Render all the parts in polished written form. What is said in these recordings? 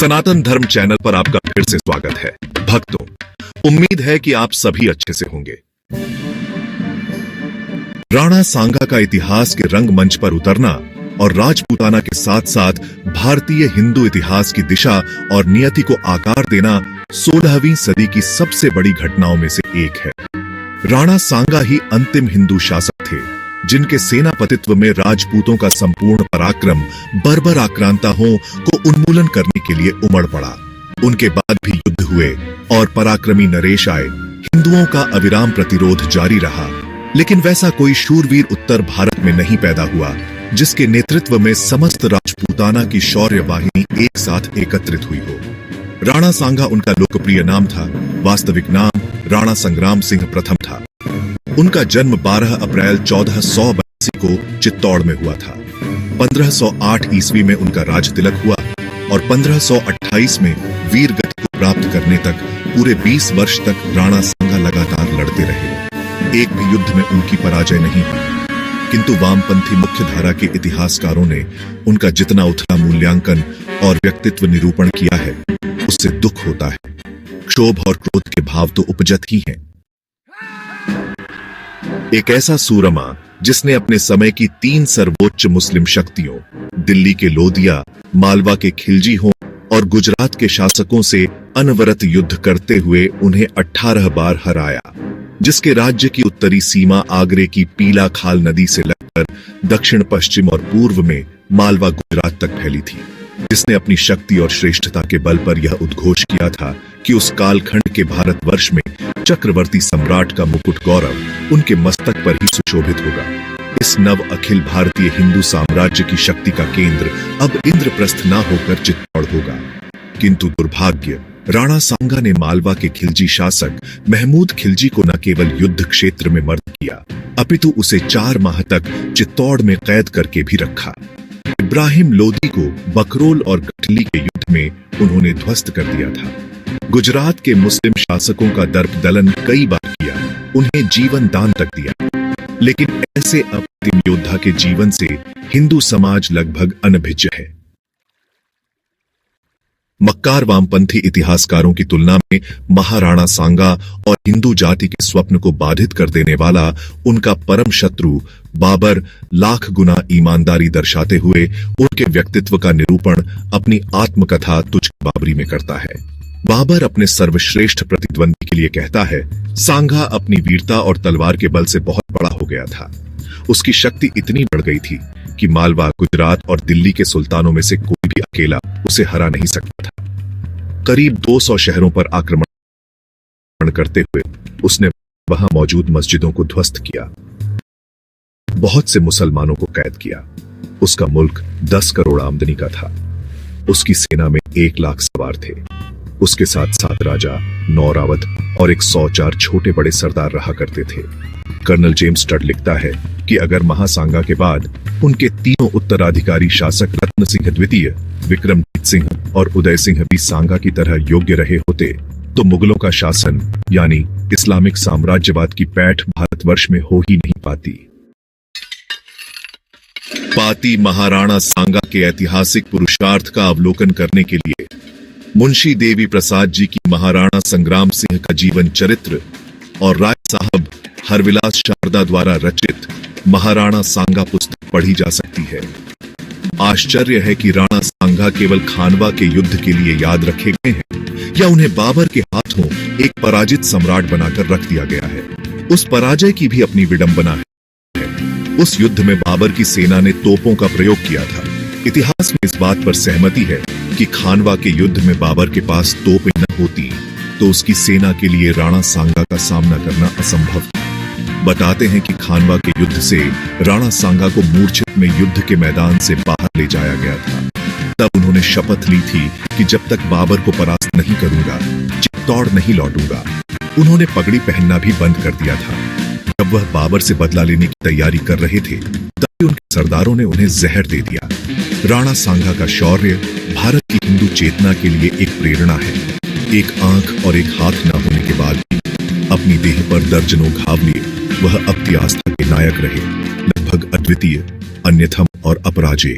सनातन धर्म चैनल पर आपका फिर से स्वागत है। भक्तों, उम्मीद है कि आप सभी अच्छे से होंगे। राणा सांगा का इतिहास के रंगमंच पर उतरना और राजपूताना के साथ साथ भारतीय हिंदू इतिहास की दिशा और नियति को आकार देना 16वीं सदी की सबसे बड़ी घटनाओं में से एक है। राणा सांगा ही अंतिम हिंदू शासक थे जिनके सेनापतित्व में राजपूतों का संपूर्ण पराक्रम बर्बर आक्रांताओं को उन्मूलन करने के लिए उमड़ पड़ा। उनके बाद भी युद्ध हुए और पराक्रमी नरेश आए। हिंदुओं का अविराम प्रतिरोध जारी रहा, लेकिन वैसा कोई शूरवीर उत्तर भारत में नहीं पैदा हुआ जिसके नेतृत्व में समस्त राजपूताना की शौर्य वाहिनी एक साथ एकत्रित हुई हो। राणा सांगा उनका लोकप्रिय नाम था। वास्तविक नाम राणा संग्राम सिंह प्रथम था। उनका जन्म 12 अप्रैल 1482 को चित्तौड़ में हुआ था। 1508 ईस्वी में उनका राज तिलक हुआ और 1528 में वीर गति को प्राप्त करने तक पूरे 20 वर्ष तक राणा सांगा लगातार लड़ते रहे। एक भी युद्ध में उनकी पराजय नहीं हुई, किंतु वामपंथी मुख्यधारा के इतिहासकारों ने उनका जितना उथला मूल्यांकन और व्यक्तित्व निरूपण किया है, उससे दुख होता है। क्षोभ और क्रोध के भाव तो उपजत ही हैं। एक ऐसा सूरमा जिसने अपने समय की 3 सर्वोच्च मुस्लिम शक्तियों, दिल्ली के लोदिया, मालवा के खिलजी हों और गुजरात के शासकों से अनवरत युद्ध करते हुए उन्हें 18 बार हराया, जिसके राज्य की उत्तरी सीमा आगरे की पीला खाल नदी से लगकर दक्षिण पश्चिम और पूर्व में मालवा गुजरात तक फैली थी, जिसने अपनी शक्ति और श्रेष्ठता के बल पर यह उद्घोष किया था कि उस कालखंड के भारतवर्ष में चक्रवर्ती सम्राट का मुकुट गौरव उनके मस्तक पर ही सुशोभित होगा। इस नव अखिल भारतीय हिंदू साम्राज्य की शक्ति का केंद्र अब इंद्रप्रस्थ न होकर चित्तौड़ होगा। किंतु दुर्भाग्य, राणा सांगा ने मालवा के खिलजी शासक महमूद खिलजी को न केवल युद्ध क्षेत्र में मर्द किया, अपितु उसे 4 माह तक चित्तौड़ में कैद करके भी रखा। इब्राहिम लोदी को बकरोल और गठली के युद्ध में उन्होंने ध्वस्त कर दिया था। गुजरात के मुस्लिम शासकों का दर्प दलन कई बार किया, उन्हें जीवन दान तक दिया, लेकिन ऐसे अप्रतिम योद्धा के जीवन से हिंदू समाज लगभग अनभिज्ञ है। मक्कार वामपंथी इतिहासकारों की तुलना में महाराणा सांगा और हिंदू जाति के स्वप्न को बाधित कर देने वाला उनका परम शत्रु बाबर लाख गुना ईमानदारी दर्शाते हुए उनके व्यक्तित्व का निरूपण अपनी आत्मकथा तुझ बाबरी में करता है। बाबर अपने सर्वश्रेष्ठ प्रतिद्वंदी के लिए कहता है, सांगा अपनी वीरता और तलवार के बल से बहुत बड़ा हो गया था। उसकी शक्ति इतनी बढ़ गई थी कि मालवा, गुजरात और दिल्ली के सुल्तानों में से कोई भी अकेला उसे हरा नहीं सकता था। करीब 200 शहरों पर आक्रमण करते हुए उसने वहां मौजूद मस्जिदों को ध्वस्त किया, बहुत से मुसलमानों को कैद किया। उसका मुल्क 10 करोड़ आमदनी का था। उसकी सेना में 1 लाख सवार थे। उसके साथ 7 राजा, 9 रावत और 104 छोटे बड़े सरदार रहा करते थे। कर्नल जेम्स स्टड लिखता है कि अगर महासांगा के बाद उनके तीनों उत्तराधिकारी शासक रत्न सिंह द्वितीय, विक्रमजीत सिंह और उदय सिंह भी सांगा की तरह योग्य रहे होते तो मुगलों का शासन यानी इस्लामिक साम्राज्यवाद की पैठ भारतवर्ष में हो ही नहीं पाती। महाराणा सांगा के ऐतिहासिक पुरुषार्थ का अवलोकन करने के लिए मुंशी देवी प्रसाद जी की महाराणा संग्राम सिंह का जीवन चरित्र और राय साहब हरविलास शारदा द्वारा रचित महाराणा सांगा पुस्तक पढ़ी जा सकती है। आश्चर्य है कि राणा सांगा केवल खानवा के युद्ध के लिए याद रखे गए हैं या उन्हें बाबर के हाथों एक पराजित सम्राट बनाकर रख दिया गया है। उस पराजय की भी अपनी विडंबना है। उस युद्ध में बाबर की सेना ने तोपों का प्रयोग किया था। इतिहास में इस बात पर सहमति है कि खानवा के युद्ध में बाबर के पास तोपें न होती तो उसकी सेना के लिए राणा सांगा का सामना करना असंभव था। बताते हैं कि खानवा के युद्ध से राणा सांगा को मूर्छित में युद्ध के मैदान से बाहर ले जाया गया था। तब उन्होंने शपथ ली थी कि जब तक बाबर को परास्त नहीं करूंगा, चित्तौड़ नहीं लौटूंगा। उन्होंने पगड़ी पहनना भी बंद कर दिया था। जब वह बाबर से बदला लेने की तैयारी कर रहे थे, तभी उनके सरदारों ने उन्हें जहर दे दिया। राणा सांगा का शौर्य भारत की हिंदू चेतना के लिए एक प्रेरणा है। एक आंख और एक हाथ न होने के बाद भी अपनी देह पर दर्जनों घाव लिए वह अपनी आस्था के नायक रहे, लगभग अद्वितीय, अन्यथम और अपराजेय।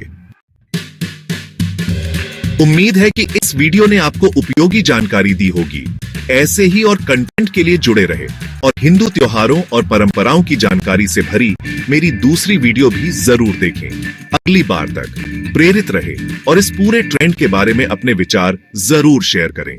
उम्मीद है कि इस वीडियो ने आपको उपयोगी जानकारी दी होगी। ऐसे ही और कंटेंट के लिए जुड़े रहे और हिंदू त्योहारों और परंपराओं की जानकारी से भरी मेरी दूसरी वीडियो भी जरूर देखें। अगली बार तक प्रेरित रहे और इस पूरे ट्रेंड के बारे में अपने विचार जरूर शेयर करें।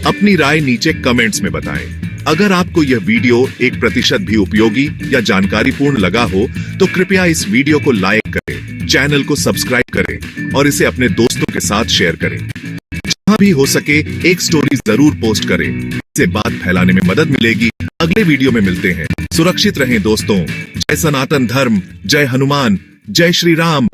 अपनी राय नीचे कमेंट्स में बताएं। अगर आपको यह वीडियो 1% भी उपयोगी या जानकारीपूर्ण लगा हो तो कृपया इस वीडियो को लाइक करें, चैनल को सब्सक्राइब करें और इसे अपने दोस्तों के साथ शेयर करें। जहां भी हो सके एक स्टोरी जरूर पोस्ट करें, इससे बात फैलाने में मदद मिलेगी। अगले वीडियो में मिलते हैं। सुरक्षित रहें दोस्तों। जय सनातन धर्म, जय हनुमान, जय श्री राम।